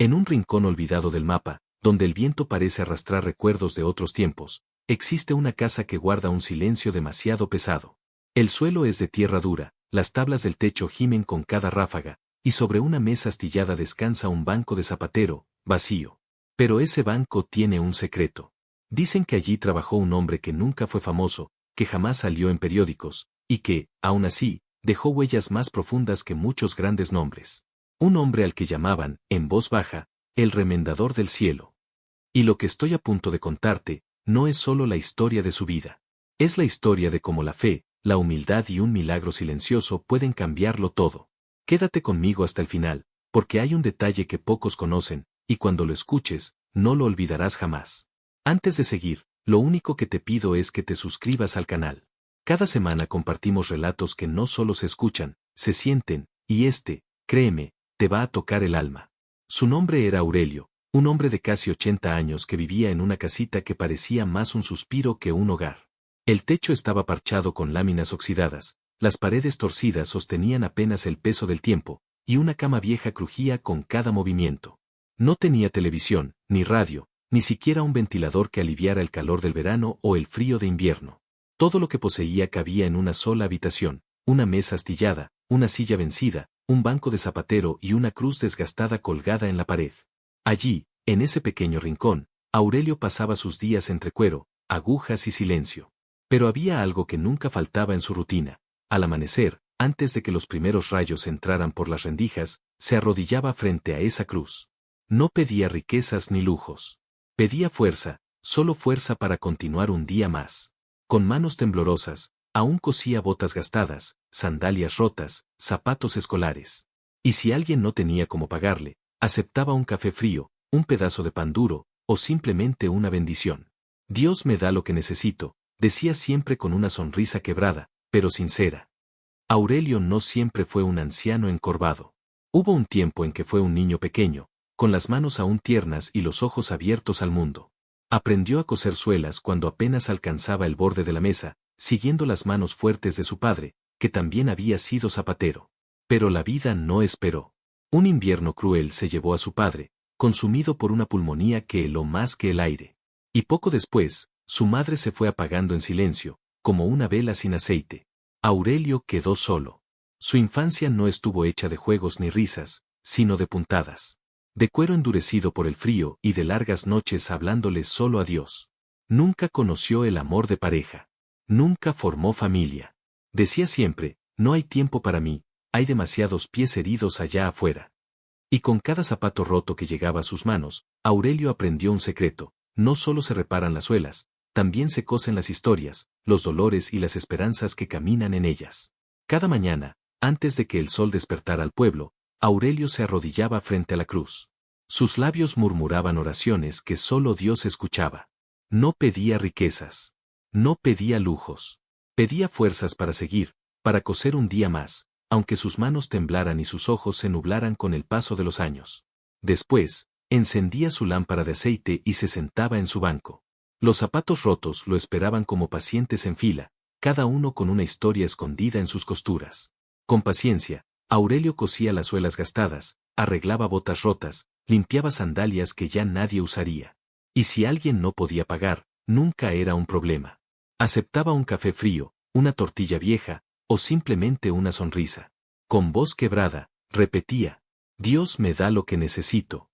En un rincón olvidado del mapa, donde el viento parece arrastrar recuerdos de otros tiempos, existe una casa que guarda un silencio demasiado pesado. El suelo es de tierra dura, las tablas del techo gimen con cada ráfaga, y sobre una mesa astillada descansa un banco de zapatero, vacío. Pero ese banco tiene un secreto. Dicen que allí trabajó un hombre que nunca fue famoso, que jamás salió en periódicos, y que, aún así, dejó huellas más profundas que muchos grandes nombres. Un hombre al que llamaban, en voz baja, el remendador del cielo. Y lo que estoy a punto de contarte, no es solo la historia de su vida. Es la historia de cómo la fe, la humildad y un milagro silencioso pueden cambiarlo todo. Quédate conmigo hasta el final, porque hay un detalle que pocos conocen, y cuando lo escuches, no lo olvidarás jamás. Antes de seguir, lo único que te pido es que te suscribas al canal. Cada semana compartimos relatos que no solo se escuchan, se sienten, y créeme, te va a tocar el alma. Su nombre era Aurelio, un hombre de casi 80 años que vivía en una casita que parecía más un suspiro que un hogar. El techo estaba parchado con láminas oxidadas, las paredes torcidas sostenían apenas el peso del tiempo, y una cama vieja crujía con cada movimiento. No tenía televisión, ni radio, ni siquiera un ventilador que aliviara el calor del verano o el frío de invierno. Todo lo que poseía cabía en una sola habitación, una mesa astillada, una silla vencida, un banco de zapatero y una cruz desgastada colgada en la pared. Allí, en ese pequeño rincón, Aurelio pasaba sus días entre cuero, agujas y silencio. Pero había algo que nunca faltaba en su rutina. Al amanecer, antes de que los primeros rayos entraran por las rendijas, se arrodillaba frente a esa cruz. No pedía riquezas ni lujos. Pedía fuerza, solo fuerza para continuar un día más. Con manos temblorosas, aún cosía botas gastadas, sandalias rotas, zapatos escolares. Y si alguien no tenía cómo pagarle, aceptaba un café frío, un pedazo de pan duro, o simplemente una bendición. Dios me da lo que necesito, decía siempre con una sonrisa quebrada, pero sincera. Aurelio no siempre fue un anciano encorvado. Hubo un tiempo en que fue un niño pequeño, con las manos aún tiernas y los ojos abiertos al mundo. Aprendió a coser suelas cuando apenas alcanzaba el borde de la mesa, siguiendo las manos fuertes de su padre, que también había sido zapatero. Pero la vida no esperó. Un invierno cruel se llevó a su padre, consumido por una pulmonía que heló más que el aire. Y poco después, su madre se fue apagando en silencio, como una vela sin aceite. Aurelio quedó solo. Su infancia no estuvo hecha de juegos ni risas, sino de puntadas. De cuero endurecido por el frío y de largas noches hablándole solo a Dios. Nunca conoció el amor de pareja. Nunca formó familia. Decía siempre, no hay tiempo para mí, hay demasiados pies heridos allá afuera. Y con cada zapato roto que llegaba a sus manos, Aurelio aprendió un secreto, no solo se reparan las suelas, también se cosen las historias, los dolores y las esperanzas que caminan en ellas. Cada mañana, antes de que el sol despertara al pueblo, Aurelio se arrodillaba frente a la cruz. Sus labios murmuraban oraciones que solo Dios escuchaba. No pedía riquezas. No pedía lujos. Pedía fuerzas para seguir, para coser un día más, aunque sus manos temblaran y sus ojos se nublaran con el paso de los años. Después, encendía su lámpara de aceite y se sentaba en su banco. Los zapatos rotos lo esperaban como pacientes en fila, cada uno con una historia escondida en sus costuras. Con paciencia, Aurelio cosía las suelas gastadas, arreglaba botas rotas, limpiaba sandalias que ya nadie usaría. Y si alguien no podía pagar, nunca era un problema. Aceptaba un café frío, una tortilla vieja, o simplemente una sonrisa. Con voz quebrada, repetía, Dios me da lo que necesito.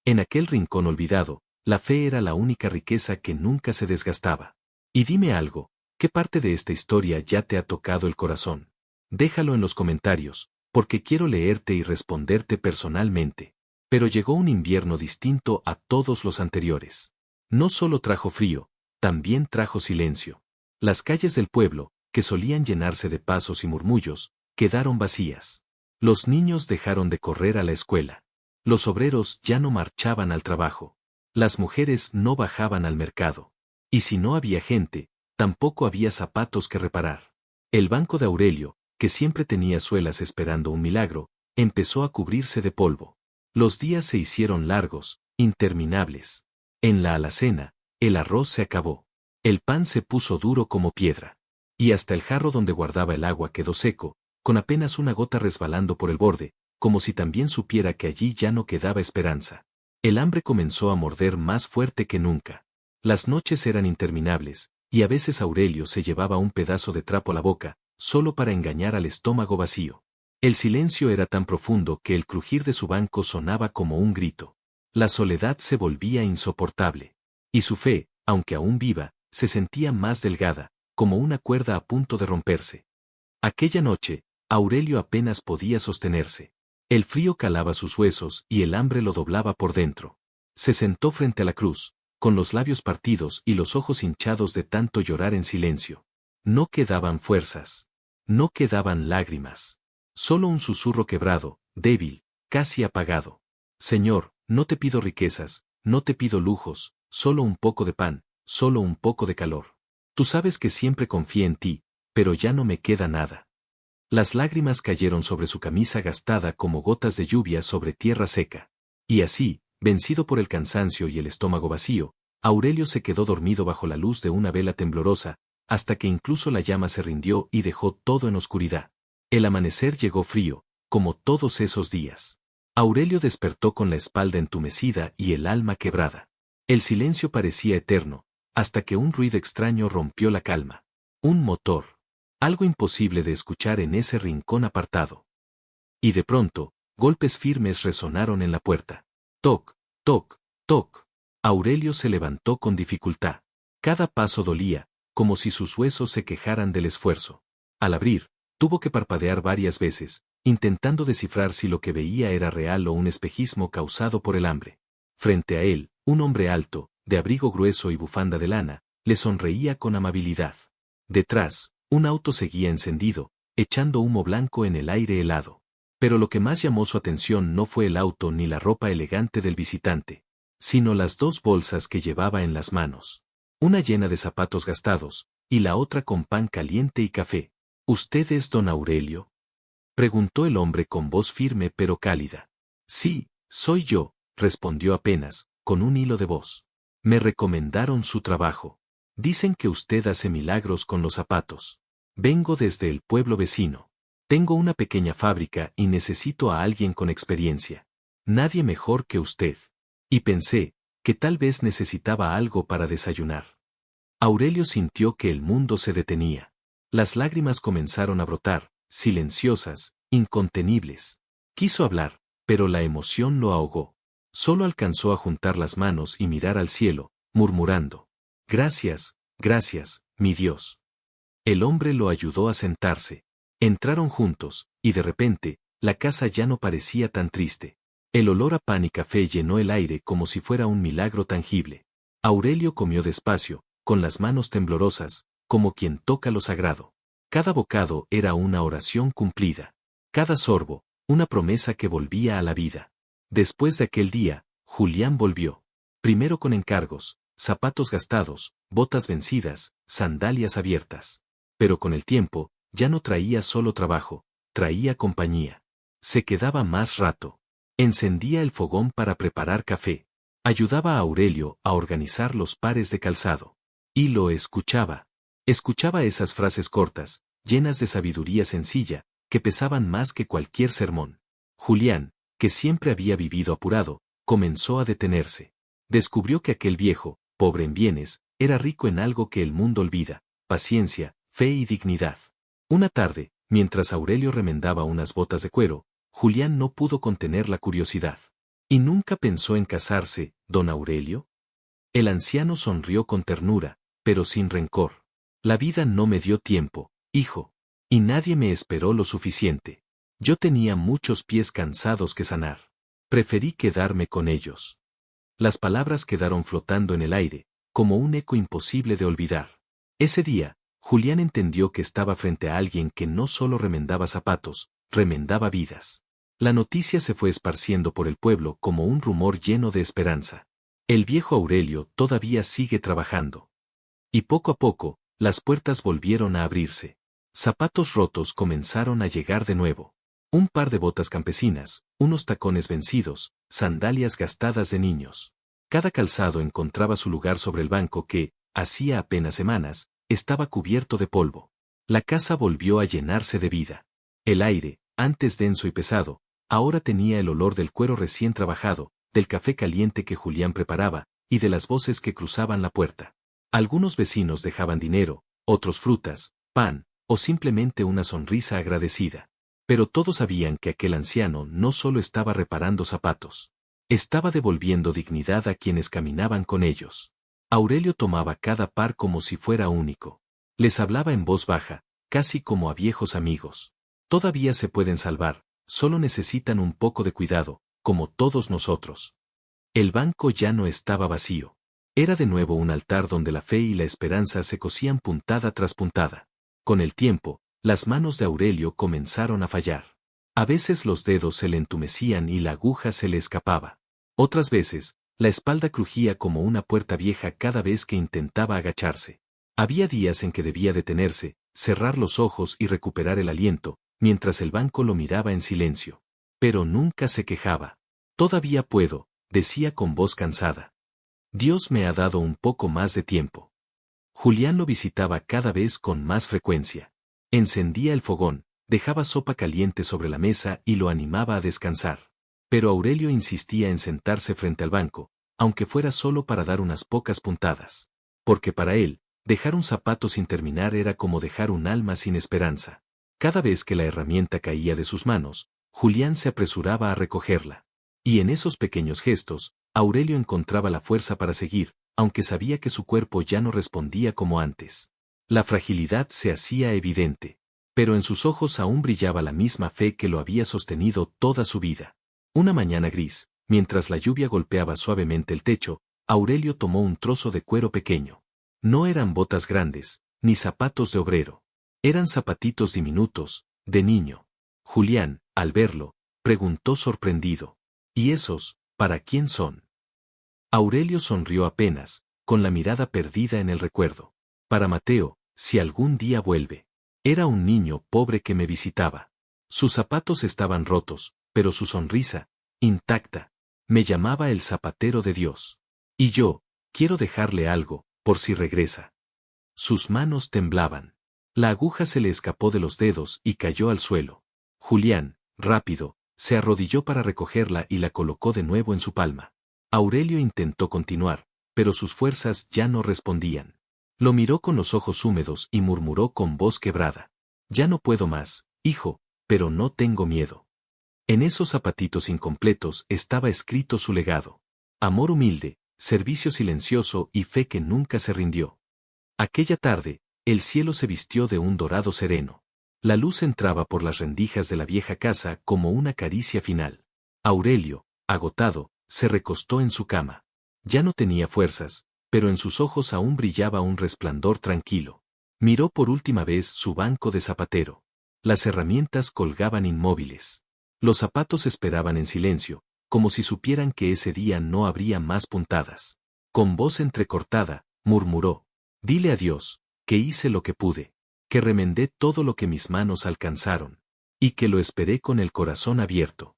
En aquel rincón olvidado, la fe era la única riqueza que nunca se desgastaba. Y dime algo, ¿qué parte de esta historia ya te ha tocado el corazón? Déjalo en los comentarios, porque quiero leerte y responderte personalmente. Pero llegó un invierno distinto a todos los anteriores. No solo trajo frío, también trajo silencio. Las calles del pueblo, que solían llenarse de pasos y murmullos, quedaron vacías. Los niños dejaron de correr a la escuela. Los obreros ya no marchaban al trabajo. Las mujeres no bajaban al mercado. Y si no había gente, tampoco había zapatos que reparar. El banco de Aurelio, que siempre tenía suelas esperando un milagro, empezó a cubrirse de polvo. Los días se hicieron largos, interminables. En la alacena, el arroz se acabó. El pan se puso duro como piedra. Y hasta el jarro donde guardaba el agua quedó seco, con apenas una gota resbalando por el borde, como si también supiera que allí ya no quedaba esperanza. El hambre comenzó a morder más fuerte que nunca. Las noches eran interminables, y a veces Aurelio se llevaba un pedazo de trapo a la boca, solo para engañar al estómago vacío. El silencio era tan profundo que el crujir de su banco sonaba como un grito. La soledad se volvía insoportable. Y su fe, aunque aún viva, se sentía más delgada, como una cuerda a punto de romperse. Aquella noche, Aurelio apenas podía sostenerse. El frío calaba sus huesos y el hambre lo doblaba por dentro. Se sentó frente a la cruz, con los labios partidos y los ojos hinchados de tanto llorar en silencio. No quedaban fuerzas. No quedaban lágrimas. Solo un susurro quebrado, débil, casi apagado. Señor, no te pido riquezas, no te pido lujos, solo un poco de pan, solo un poco de calor. Tú sabes que siempre confié en ti, pero ya no me queda nada. Las lágrimas cayeron sobre su camisa gastada como gotas de lluvia sobre tierra seca. Y así, vencido por el cansancio y el estómago vacío, Aurelio se quedó dormido bajo la luz de una vela temblorosa, hasta que incluso la llama se rindió y dejó todo en oscuridad. El amanecer llegó frío, como todos esos días. Aurelio despertó con la espalda entumecida y el alma quebrada. El silencio parecía eterno, hasta que un ruido extraño rompió la calma. Un motor. Algo imposible de escuchar en ese rincón apartado. Y de pronto, golpes firmes resonaron en la puerta. Toc, toc, toc. Aurelio se levantó con dificultad. Cada paso dolía, como si sus huesos se quejaran del esfuerzo. Al abrir, tuvo que parpadear varias veces, intentando descifrar si lo que veía era real o un espejismo causado por el hambre. Frente a él, un hombre alto, de abrigo grueso y bufanda de lana, le sonreía con amabilidad. Detrás, un auto seguía encendido, echando humo blanco en el aire helado. Pero lo que más llamó su atención no fue el auto ni la ropa elegante del visitante, sino las dos bolsas que llevaba en las manos. Una llena de zapatos gastados, y la otra con pan caliente y café. ¿Usted es don Aurelio?, preguntó el hombre con voz firme pero cálida. Sí, soy yo, respondió apenas, con un hilo de voz. Me recomendaron su trabajo. Dicen que usted hace milagros con los zapatos. Vengo desde el pueblo vecino. Tengo una pequeña fábrica y necesito a alguien con experiencia. Nadie mejor que usted. Y pensé, que tal vez necesitaba algo para desayunar. Aurelio sintió que el mundo se detenía. Las lágrimas comenzaron a brotar, silenciosas, incontenibles. Quiso hablar, pero la emoción lo ahogó. Solo alcanzó a juntar las manos y mirar al cielo, murmurando: Gracias, gracias, mi Dios. El hombre lo ayudó a sentarse. Entraron juntos, y de repente, la casa ya no parecía tan triste. El olor a pan y café llenó el aire como si fuera un milagro tangible. Aurelio comió despacio, con las manos temblorosas, como quien toca lo sagrado. Cada bocado era una oración cumplida. Cada sorbo, una promesa que volvía a la vida. Después de aquel día, Julián volvió. Primero con encargos, zapatos gastados, botas vencidas, sandalias abiertas. Pero con el tiempo, ya no traía solo trabajo, traía compañía. Se quedaba más rato. Encendía el fogón para preparar café. Ayudaba a Aurelio a organizar los pares de calzado. Y lo escuchaba. Escuchaba esas frases cortas, llenas de sabiduría sencilla, que pesaban más que cualquier sermón. Julián, que siempre había vivido apurado, comenzó a detenerse. Descubrió que aquel viejo, pobre en bienes, era rico en algo que el mundo olvida: paciencia, fe y dignidad. Una tarde, mientras Aurelio remendaba unas botas de cuero, Julián no pudo contener la curiosidad. ¿Y nunca pensó en casarse, don Aurelio? El anciano sonrió con ternura, pero sin rencor. La vida no me dio tiempo, hijo. Y nadie me esperó lo suficiente. Yo tenía muchos pies cansados que sanar. Preferí quedarme con ellos. Las palabras quedaron flotando en el aire, como un eco imposible de olvidar. Ese día, Julián entendió que estaba frente a alguien que no solo remendaba zapatos, remendaba vidas. La noticia se fue esparciendo por el pueblo como un rumor lleno de esperanza. El viejo Aurelio todavía sigue trabajando. Y poco a poco, las puertas volvieron a abrirse. Zapatos rotos comenzaron a llegar de nuevo. Un par de botas campesinas, unos tacones vencidos, sandalias gastadas de niños. Cada calzado encontraba su lugar sobre el banco que, hacía apenas semanas, estaba cubierto de polvo. La casa volvió a llenarse de vida. El aire, antes denso y pesado, Ahora tenía el olor del cuero recién trabajado, del café caliente que Julián preparaba, y de las voces que cruzaban la puerta. Algunos vecinos dejaban dinero, otros frutas, pan, o simplemente una sonrisa agradecida. Pero todos sabían que aquel anciano no solo estaba reparando zapatos. Estaba devolviendo dignidad a quienes caminaban con ellos. Aurelio tomaba cada par como si fuera único. Les hablaba en voz baja, casi como a viejos amigos. Todavía se pueden salvar, solo necesitan un poco de cuidado, como todos nosotros. El banco ya no estaba vacío. Era de nuevo un altar donde la fe y la esperanza se cosían puntada tras puntada. Con el tiempo, las manos de Aurelio comenzaron a fallar. A veces los dedos se le entumecían y la aguja se le escapaba. Otras veces, la espalda crujía como una puerta vieja cada vez que intentaba agacharse. Había días en que debía detenerse, cerrar los ojos y recuperar el aliento, mientras el banco lo miraba en silencio. Pero nunca se quejaba. Todavía puedo, decía con voz cansada. Dios me ha dado un poco más de tiempo. Julián lo visitaba cada vez con más frecuencia. Encendía el fogón, dejaba sopa caliente sobre la mesa y lo animaba a descansar. Pero Aurelio insistía en sentarse frente al banco, aunque fuera solo para dar unas pocas puntadas. Porque para él, dejar un zapato sin terminar era como dejar un alma sin esperanza. Cada vez que la herramienta caía de sus manos, Julián se apresuraba a recogerla. Y en esos pequeños gestos, Aurelio encontraba la fuerza para seguir, aunque sabía que su cuerpo ya no respondía como antes. La fragilidad se hacía evidente. Pero en sus ojos aún brillaba la misma fe que lo había sostenido toda su vida. Una mañana gris, mientras la lluvia golpeaba suavemente el techo, Aurelio tomó un trozo de cuero pequeño. No eran botas grandes, ni zapatos de obrero. Eran zapatitos diminutos, de niño. Julián, al verlo, preguntó sorprendido. ¿Y esos, para quién son? Aurelio sonrió apenas, con la mirada perdida en el recuerdo. Para Mateo, si algún día vuelve. Era un niño pobre que me visitaba. Sus zapatos estaban rotos, pero su sonrisa, intacta, me llamaba el zapatero de Dios. Y yo, quiero dejarle algo, por si regresa. Sus manos temblaban. La aguja se le escapó de los dedos y cayó al suelo. Julián, rápido, se arrodilló para recogerla y la colocó de nuevo en su palma. Aurelio intentó continuar, pero sus fuerzas ya no respondían. Lo miró con los ojos húmedos y murmuró con voz quebrada. Ya no puedo más, hijo, pero no tengo miedo. En esos zapatitos incompletos estaba escrito su legado. Amor humilde, servicio silencioso y fe que nunca se rindió. Aquella tarde, el cielo se vistió de un dorado sereno. La luz entraba por las rendijas de la vieja casa como una caricia final. Aurelio, agotado, se recostó en su cama. Ya no tenía fuerzas, pero en sus ojos aún brillaba un resplandor tranquilo. Miró por última vez su banco de zapatero. Las herramientas colgaban inmóviles. Los zapatos esperaban en silencio, como si supieran que ese día no habría más puntadas. Con voz entrecortada, murmuró: «Dile a Dios, que hice lo que pude, que remendé todo lo que mis manos alcanzaron, y que lo esperé con el corazón abierto».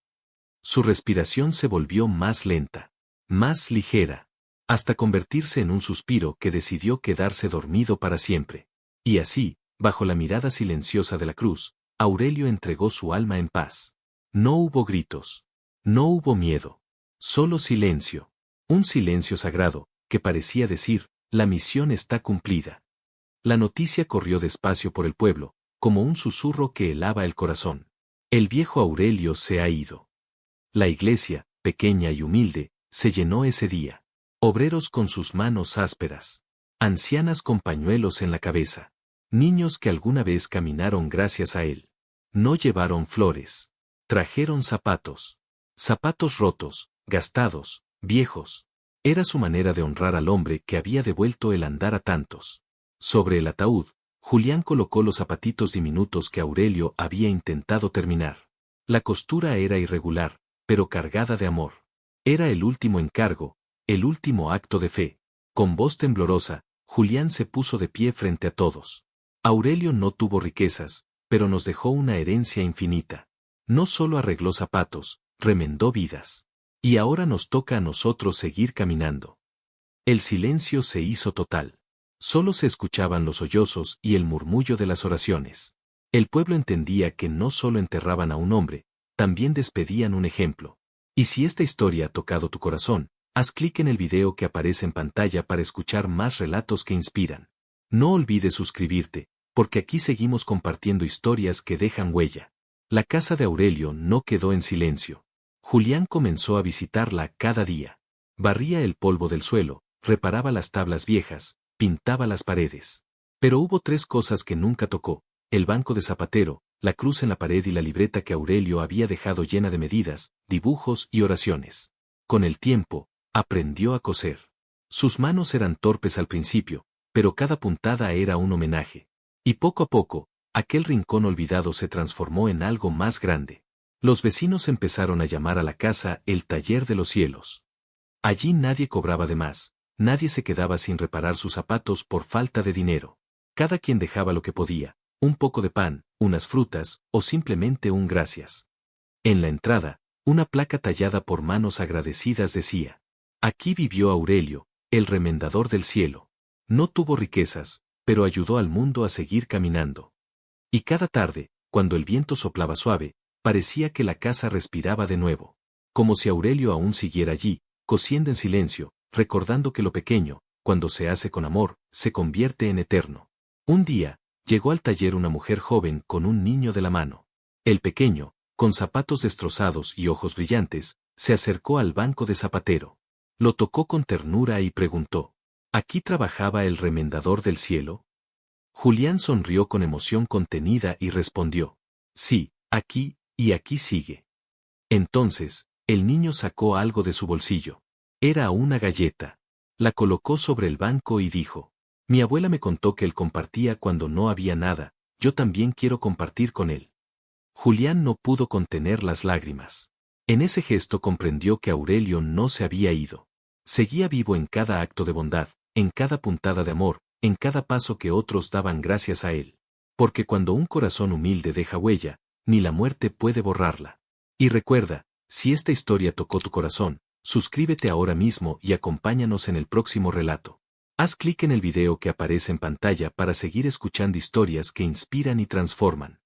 Su respiración se volvió más lenta, más ligera, hasta convertirse en un suspiro que decidió quedarse dormido para siempre. Y así, bajo la mirada silenciosa de la cruz, Aurelio entregó su alma en paz. No hubo gritos. No hubo miedo. Solo silencio. Un silencio sagrado, que parecía decir, la misión está cumplida. La noticia corrió despacio por el pueblo, como un susurro que helaba el corazón. El viejo Aurelio se ha ido. La iglesia, pequeña y humilde, se llenó ese día. Obreros con sus manos ásperas. Ancianas con pañuelos en la cabeza. Niños que alguna vez caminaron gracias a él. No llevaron flores. Trajeron zapatos. Zapatos rotos, gastados, viejos. Era su manera de honrar al hombre que había devuelto el andar a tantos. Sobre el ataúd, Julián colocó los zapatitos diminutos que Aurelio había intentado terminar. La costura era irregular, pero cargada de amor. Era el último encargo, el último acto de fe. Con voz temblorosa, Julián se puso de pie frente a todos. Aurelio no tuvo riquezas, pero nos dejó una herencia infinita. No solo arregló zapatos, remendó vidas. Y ahora nos toca a nosotros seguir caminando. El silencio se hizo total. Solo se escuchaban los sollozos y el murmullo de las oraciones. El pueblo entendía que no solo enterraban a un hombre, también despedían un ejemplo. Y si esta historia ha tocado tu corazón, haz clic en el video que aparece en pantalla para escuchar más relatos que inspiran. No olvides suscribirte, porque aquí seguimos compartiendo historias que dejan huella. La casa de Aurelio no quedó en silencio. Julián comenzó a visitarla cada día. Barría el polvo del suelo, reparaba las tablas viejas, pintaba las paredes. Pero hubo tres cosas que nunca tocó: el banco de zapatero, la cruz en la pared y la libreta que Aurelio había dejado llena de medidas, dibujos y oraciones. Con el tiempo, aprendió a coser. Sus manos eran torpes al principio, pero cada puntada era un homenaje. Y poco a poco, aquel rincón olvidado se transformó en algo más grande. Los vecinos empezaron a llamar a la casa el taller de los cielos. Allí nadie cobraba de más, nadie se quedaba sin reparar sus zapatos por falta de dinero. Cada quien dejaba lo que podía: un poco de pan, unas frutas, o simplemente un gracias. En la entrada, una placa tallada por manos agradecidas decía: aquí vivió Aurelio, el remendador del cielo. No tuvo riquezas, pero ayudó al mundo a seguir caminando. Y cada tarde, cuando el viento soplaba suave, parecía que la casa respiraba de nuevo. Como si Aurelio aún siguiera allí, cosiendo en silencio, recordando que lo pequeño, cuando se hace con amor, se convierte en eterno. Un día, llegó al taller una mujer joven con un niño de la mano. El pequeño, con zapatos destrozados y ojos brillantes, se acercó al banco de zapatero. Lo tocó con ternura y preguntó: ¿aquí trabajaba el remendador del cielo? Julián sonrió con emoción contenida y respondió: sí, aquí, y aquí sigue. Entonces, el niño sacó algo de su bolsillo. Era una galleta. La colocó sobre el banco y dijo: mi abuela me contó que él compartía cuando no había nada, yo también quiero compartir con él. Julián no pudo contener las lágrimas. En ese gesto comprendió que Aurelio no se había ido. Seguía vivo en cada acto de bondad, en cada puntada de amor, en cada paso que otros daban gracias a él. Porque cuando un corazón humilde deja huella, ni la muerte puede borrarla. Y recuerda, si esta historia tocó tu corazón, suscríbete ahora mismo y acompáñanos en el próximo relato. Haz clic en el video que aparece en pantalla para seguir escuchando historias que inspiran y transforman.